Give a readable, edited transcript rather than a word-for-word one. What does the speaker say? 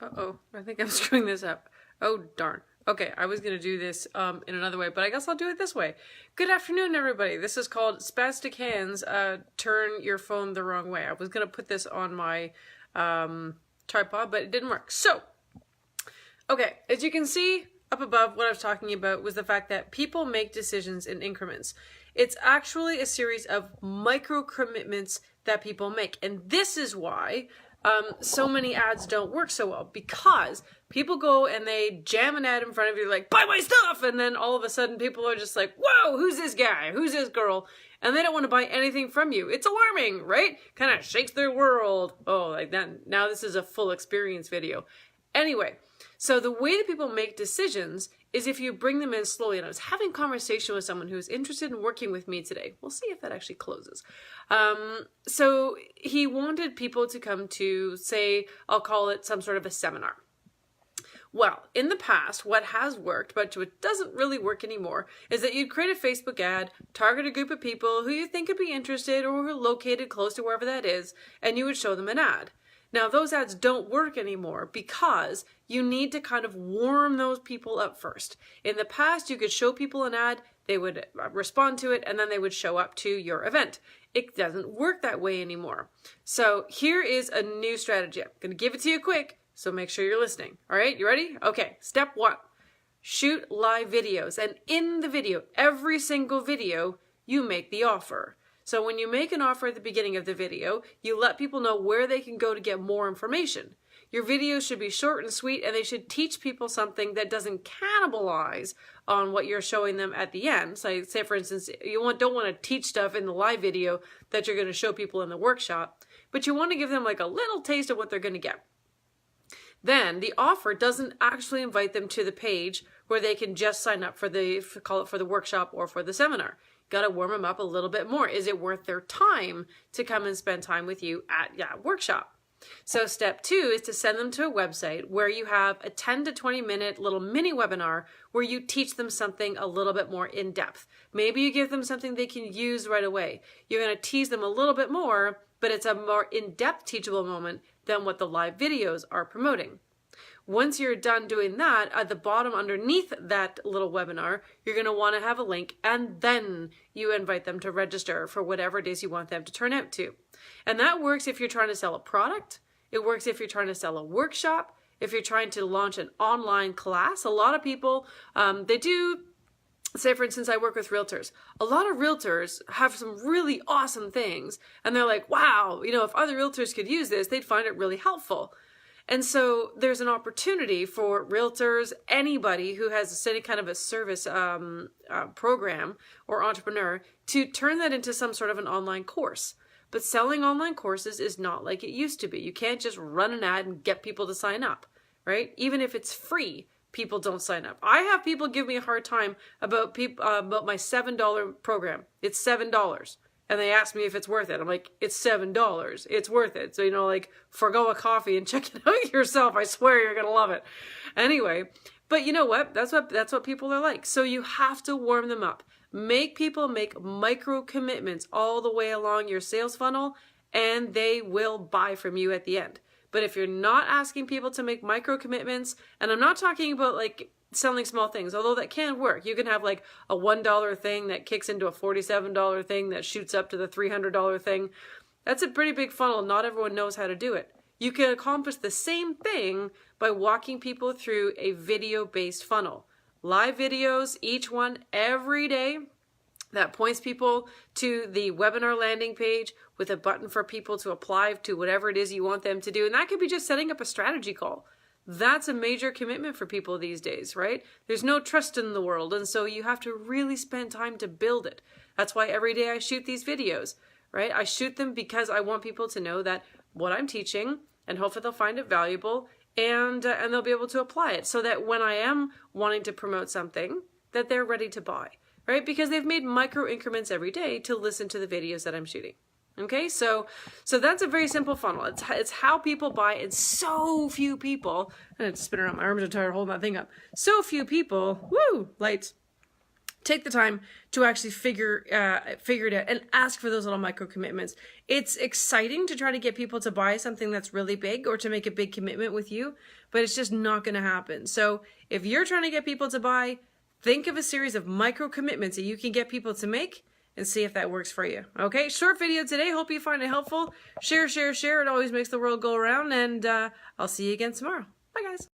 Uh-oh, I think I'm screwing this up. Oh, darn. Okay, I was going to do this in another way, but I guess I'll do it this way. Good afternoon, everybody. This is called Spastic Hands, Turn Your Phone the Wrong Way. I was going to put this on my tripod, but it didn't work. So, okay, as you can see up above, what I was talking about was the fact that people make decisions in increments. It's actually a series of micro commitments that people make. And this is why so many ads don't work so well, because people go and they jam an ad in front of you like, buy my stuff! And then all of a sudden people are just like, whoa, who's this guy? Who's this girl? And they don't want to buy anything from you. It's alarming, right? Kind of shakes their world. Oh, like that. Now this is a full experience video. Anyway, so the way that people make decisions is if you bring them in slowly. And I was having a conversation with someone who was interested in working with me today. We'll see if that actually closes. So he wanted people to come to, say, I'll call it some sort of a seminar. Well, in the past, what has worked, but what doesn't really work anymore, is that you'd create a Facebook ad, target a group of people who you think could be interested or who are located close to wherever that is, and you would show them an ad. Now, those ads don't work anymore because you need to kind of warm those people up first. In the past, you could show people an ad, they would respond to it, and then they would show up to your event. It doesn't work that way anymore. So here is a new strategy. I'm going to give it to you quick, so make sure you're listening. All right, you ready? Okay, step 1. Shoot live videos. And in the video, every single video, you make the offer. So when you make an offer at the beginning of the video, you let people know where they can go to get more information. Your videos should be short and sweet, and they should teach people something that doesn't cannibalize on what you're showing them at the end. So say, for instance, you don't want to teach stuff in the live video that you're going to show people in the workshop, but you want to give them like a little taste of what they're going to get. Then the offer doesn't actually invite them to the page where they can just sign up for the workshop or for the seminar. Got to warm them up a little bit more. Is it worth their time to come and spend time with you at that workshop? So step 2 is to send them to a website where you have a 10 to 20 minute little mini webinar where you teach them something a little bit more in depth. Maybe you give them something they can use right away. You're going to tease them a little bit more, but it's a more in-depth teachable moment than what the live videos are promoting. Once you're done doing that, at the bottom underneath that little webinar, you're going to want to have a link, and then you invite them to register for whatever it is you want them to turn out to. And that works if you're trying to sell a product. It works if you're trying to sell a workshop. If you're trying to launch an online class, a lot of people, they do, say for instance, I work with realtors. A lot of realtors have some really awesome things, and they're like, wow, if other realtors could use this, they'd find it really helpful. And so there's an opportunity for realtors, anybody who has any kind of a service program or entrepreneur, to turn that into some sort of an online course. But selling online courses is not like it used to be. You can't just run an ad and get people to sign up, right? Even if it's free, people don't sign up. I have people give me a hard time about my $7 program. It's $7. And they ask me if it's worth it. I'm like, it's $7. It's worth it. So, forgo a coffee and check it out yourself. I swear you're going to love it. Anyway, but you know what? That's what people are like. So you have to warm them up. Make people make micro commitments all the way along your sales funnel, and they will buy from you at the end. But if you're not asking people to make micro commitments, and I'm not talking about selling small things, although that can work. You can have like a $1 thing that kicks into a $47 thing that shoots up to the $300 thing. That's a pretty big funnel. Not everyone knows how to do it. You can accomplish the same thing by walking people through a video-based funnel. Live videos, each one every day, that points people to the webinar landing page with a button for people to apply to whatever it is you want them to do. And that could be just setting up a strategy call. That's a major commitment for people these days, right? There's no trust in the world, and so you have to really spend time to build it. That's why every day I shoot these videos, right? I shoot them because I want people to know that what I'm teaching, and hopefully they'll find it valuable, and they'll be able to apply it so that when I am wanting to promote something, that they're ready to buy, right? Because they've made micro increments every day to listen to the videos that I'm shooting. Okay, so that's a very simple funnel. It's how people buy, and so few people, and it's spinning around, my arms are tired holding that thing up. So few people, lights. take the time to actually figure it out and ask for those little micro commitments. It's exciting to try to get people to buy something that's really big or to make a big commitment with you, but it's just not going to happen. So if you're trying to get people to buy, think of a series of micro commitments that you can get people to make and see if that works for you. Okay, short video today. Hope you find it helpful. Share, share, share. It always makes the world go around, and I'll see you again tomorrow. Bye, guys.